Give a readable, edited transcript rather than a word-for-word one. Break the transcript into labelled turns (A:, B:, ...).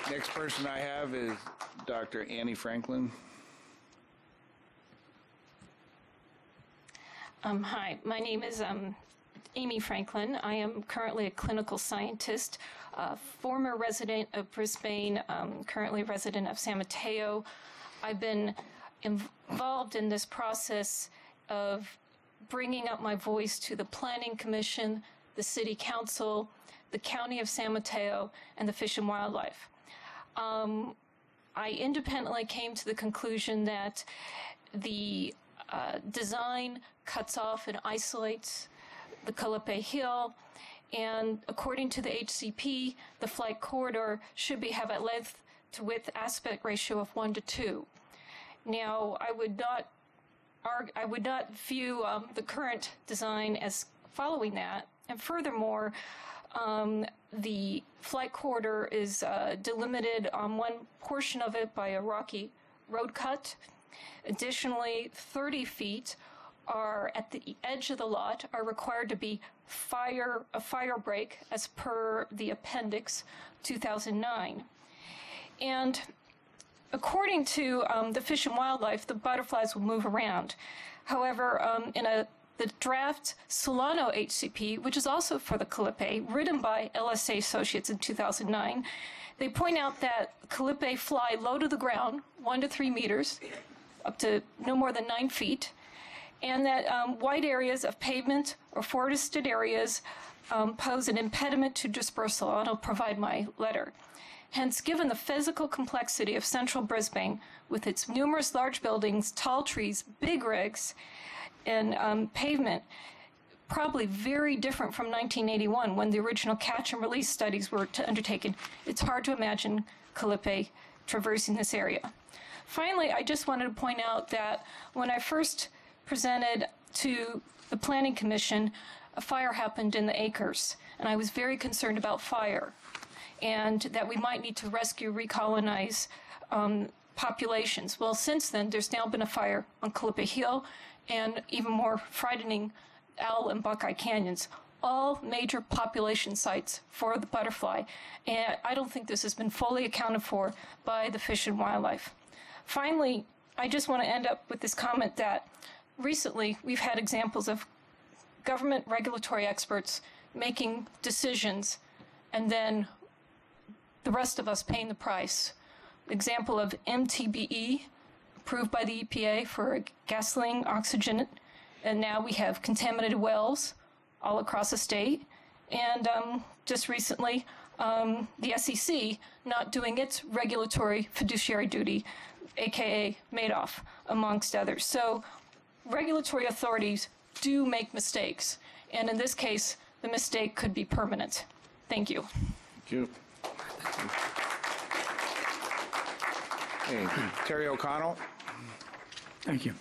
A: Next person I have is Dr. Annie Franklin.
B: Hi, my name is Amy Franklin. I am currently a clinical scientist, former resident of Brisbane, currently resident of San Mateo. I've been involved in this process of bringing up my voice to the Planning Commission, the City Council, the County of San Mateo, and the Fish and Wildlife. I independently came to the conclusion that the design cuts off and isolates the Calipe Hill, and according to the HCP, the flight corridor should have a length to width aspect ratio of 1:2. Now, I would not view the current design as following that, and furthermore, the flight corridor is delimited on one portion of it by a rocky road cut. Additionally, 30 feet are at the edge of the lot are required to be a fire break as per the appendix 2009. And according to the Fish and Wildlife, the butterflies will move around. However, in the draft Solano HCP, which is also for the Calipe, written by LSA Associates in 2009, they point out that Calipe fly low to the ground, 1 to 3 meters, up to no more than 9 feet, and that wide areas of pavement or forested areas pose an impediment to dispersal, and I'll provide my letter. Hence, given the physical complexity of central Brisbane, with its numerous large buildings, tall trees, big rigs, and pavement, probably very different from 1981 when the original catch and release studies were undertaken, it's hard to imagine Calipe traversing this area. Finally, I just wanted to point out that when I first presented to the Planning Commission, a fire happened in the acres, and I was very concerned about fire, and that we might need to rescue, recolonize populations. Well, since then, there's now been a fire on Calipe Hill, and even more frightening, Owl and Buckeye Canyons, all major population sites for the butterfly. And I don't think this has been fully accounted for by the Fish and Wildlife. Finally, I just want to end up with this comment that recently we've had examples of government regulatory experts making decisions and then the rest of us paying the price. Example of MTBE, approved by the EPA for gasoline oxygen, and now we have contaminated wells all across the state. And just recently, the SEC not doing its regulatory fiduciary duty, aka Madoff, amongst others. So regulatory authorities do make mistakes, and in this case, the mistake could be permanent. Thank you.
A: Thank you. Hey, Terry O'Connell.
C: Thank you.